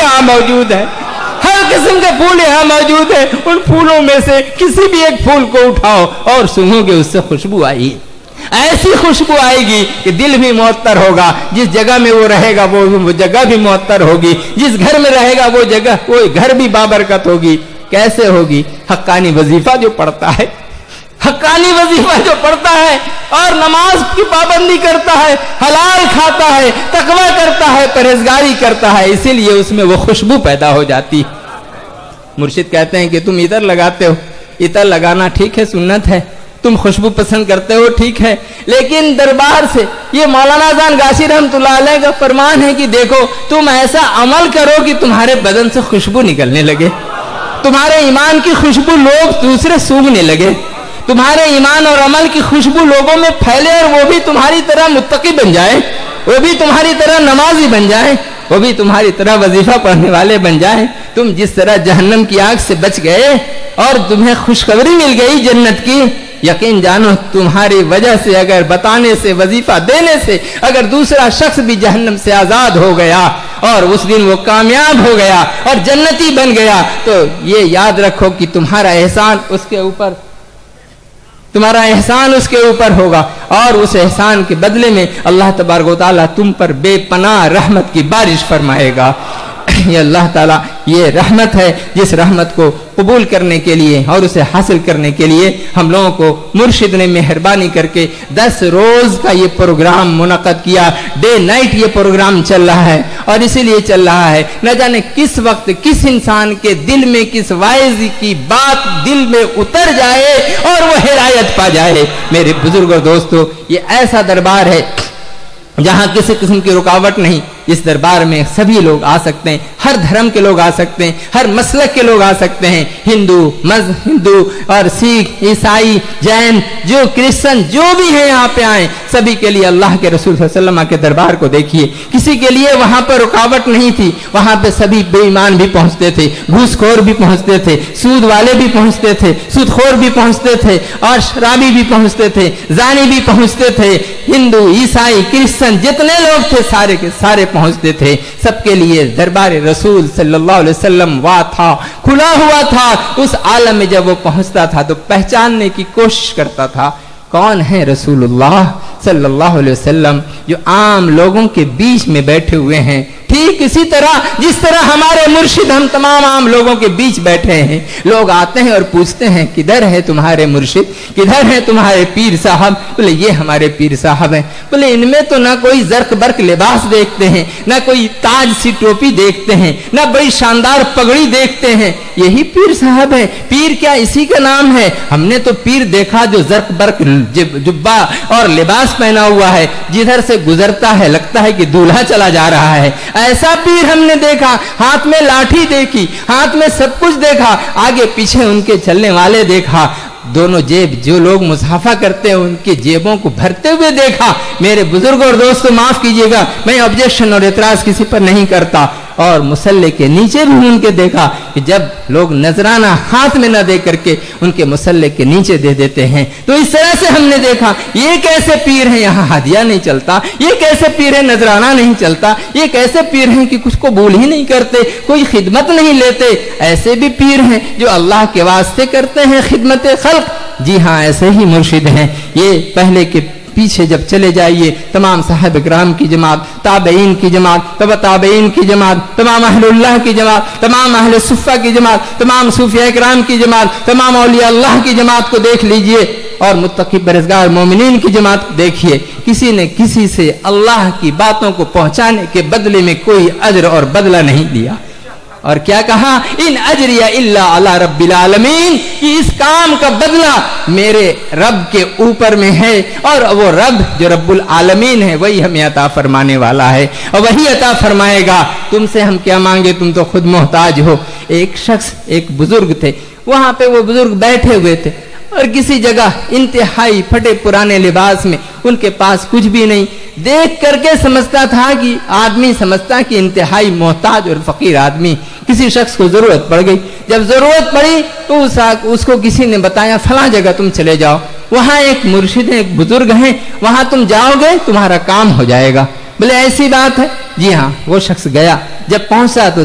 यहाँ मौजूद है, हर किस्म के फूल यहाँ मौजूद है। उन फूलों में से किसी भी एक फूल को उठाओ और सूंघोगे, उससे खुशबू आई, ऐसी खुशबू आएगी कि दिल भी मुअत्तर होगा। जिस जगह में वो रहेगा वो जगह भी मुअत्तर होगी, जिस घर में रहेगा वो जगह, वो घर भी बाबरकत होगी। कैसे होगी? हक्कानी वजीफा जो पढ़ता है, हक्कानी वजीफा जो पढ़ता है और नमाज की पाबंदी करता है, हलाल खाता है, तकवा करता है, परहेजगारी करता है, इसीलिए उसमें वो खुशबू पैदा हो जाती। मुर्शिद कहते हैं कि तुम इतर लगाते हो, इतर लगाना ठीक है, सुन्नत है, तुम खुशबू पसंद करते हो, ठीक है, लेकिन दरबार से ये मौलाना जान गाशी रहमतुल्लाह अलैह का फरमान है कि देखो तुम ऐसा अमल करो कि तुम्हारे बदन से खुशबू निकलने लगे, तुम्हारे ईमान की खुशबू लोग दूसरे सूंघने लगे, तुम्हारे ईमान और अमल की खुशबू लोगों में फैले और वो भी तुम्हारी तरह मुत्तकी बन जाए, वो भी तुम्हारी तरह नमाजी बन जाए, वो भी तुम्हारी तरह वजीफा पढ़ने वाले बन जाए। तुम जिस तरह जहन्नम की आग से बच गए और तुम्हें खुशखबरी मिल गई जन्नत की, यकीन जानो तुम्हारी वजह से, अगर बताने से, वजीफा देने से अगर दूसरा शख्स भी जहन्नम से आजाद हो गया और उस दिन वो कामयाब हो गया और जन्नती बन गया, तो ये याद रखो कि तुम्हारा एहसान उसके ऊपर होगा और उस एहसान के बदले में अल्लाह तबारक व तआला तुम पर बेपनाह रहमत की बारिश फरमाएगा। ये अल्लाह ताला ये रहमत है, जिस रहमत को कबूल करने के लिए और उसे हासिल करने के लिए हम लोगों को मुर्शिद ने मेहरबानी करके 10 रोज का ये प्रोग्राम मुनक़द किया। डे नाइट ये प्रोग्राम चल रहा है और इसीलिए चल रहा है, न जाने किस वक्त किस इंसान के दिल में किस वाइज की बात दिल में उतर जाए और वो हिदायत पा जाए। मेरे बुजुर्ग और दोस्तों, ये ऐसा दरबार है जहां किसी किस्म की रुकावट नहीं। इस दरबार में सभी लोग आ सकते हैं, हर धर्म के लोग आ सकते हैं, हर मसलक के लोग आ सकते हैं, हिंदू और सिख, ईसाई, जैन, जो क्रिश्चियन जो भी है यहाँ पे आए, सभी के लिए अल्लाह के रसूल सल्लल्लाहु अलैहि वसल्लम के दरबार को देखिए। किसी के लिए वहां पर रुकावट नहीं थी, वहां पे सभी बेईमान भी पहुंचते थे, घूसखोर भी पहुंचते थे, सूद वाले भी पहुंचते थे, सूदखोर भी पहुंचते थे और शराबी भी पहुंचते थे, जानी भी पहुंचते थे, हिंदू, ईसाई, क्रिश्चियन जितने लोग थे सारे के सारे पहुंचते थे। सबके लिए दरबार रसूल सल्लल्लाहु अलैहि वसल्लम खुला हुआ था। उस आलम में जब वो पहुंचता था तो पहचानने की कोशिश करता था, कौन है रसूलुल्लाह सल्लल्लाहु अलैहि वसल्लम, जो आम लोगों के बीच में बैठे हुए हैं। ठीक इसी तरह जिस तरह हमारे मुर्शिद हम तमाम आम लोगों के बीच बैठे हैं। लोग आते हैं और पूछते हैं, किधर है तुम्हारे मुर्शिद, किधर है तुम्हारे पीर साहब? बोले ये हमारे पीर साहब हैं। बोले इनमें तो ना कोई जर्क बर्क लिबास देखते हैं, ना कोई ताज सी टोपी देखते हैं, ना बड़ी शानदार पगड़ी देखते हैं, यही पीर साहब है। पीर क्या इसी का नाम है? हमने तो पीर देखा जो जर्क बर्क जुब्बा और लिबास पहना हुआ है, जिधर से गुजरता है लगता है कि दूल्हा चला जा रहा है। ऐसा पीर हमने देखा, हाथ में लाठी देखी, हाथ में सब कुछ देखा, आगे पीछे उनके चलने वाले देखा, दोनों जेब जो लोग मुसाफा करते हैं उनकी जेबों को भरते हुए देखा। मेरे बुजुर्ग और दोस्तों माफ कीजिएगा, मैं ऑब्जेक्शन और एतराज किसी पर नहीं करता। और मुसल्ले के नीचे भी उनके देखा कि जब लोग नजराना हाथ में न दे करके उनके मुसल्ले के नीचे दे देते हैं, तो इस तरह से हमने देखा ये कैसे पीर है, यहाँ हदिया नहीं चलता, ये कैसे पीर है नजराना नहीं चलता, ये कैसे पीर है कि कुछ को भूल ही नहीं करते, कोई खिदमत नहीं लेते। ऐसे भी पीर हैं जो अल्लाह के वास्ते करते हैं खिदमत खल्क। जी हाँ, ऐसे ही मुर्शिद हैं। ये पहले के पीछे जब चले जाइए, तमाम साहब इकराम की जमात, ताबईन की जमात, तब ताबईन की जमात, तमाम अहलुल्लाह की जमात, तमाम अहले सुफ़ा की जमात, तमाम सूफिया इकराम की जमात, तमाम औलिया अल्लाह की जमात को देख लीजिए और मुत्तकी परहेज़गार मोमिनीन की जमात देखिए। किसी ने किसी से अल्लाह की बातों को पहुंचाने के बदले में कोई अज्र और बदला नहीं दिया। और क्या कहा, इन अजरिया इल्ला अला रब्बिल आलमीन, कि इस काम का बदला मेरे रब के ऊपर में है और वो रब जो रब्बुल आलमीन है वही हमें अता फरमाने वाला है और वही अता फरमाएगा। तुमसे हम क्या मांगे, तुम तो खुद मोहताज हो। एक शख्स, एक बुजुर्ग थे, वहां पे वो बुजुर्ग बैठे हुए थे और किसी जगह इंतहाई फटे पुराने लिबास में, उनके पास कुछ भी नहीं। देख करके समझता था कि आदमी समझता कि इंतहाई मोहताज और फकीर आदमी। किसी शख्स को जरूरत पड़ गई, जब जरूरत पड़ी तो उसको किसी ने बताया फला जगह तुम चले जाओ, वहां एक मुर्शिद है, एक बुजुर्ग है, वहां तुम जाओगे तुम्हारा काम हो जाएगा। बोले ऐसी बात है? जी हाँ। वो शख्स गया, जब पहुंचा तो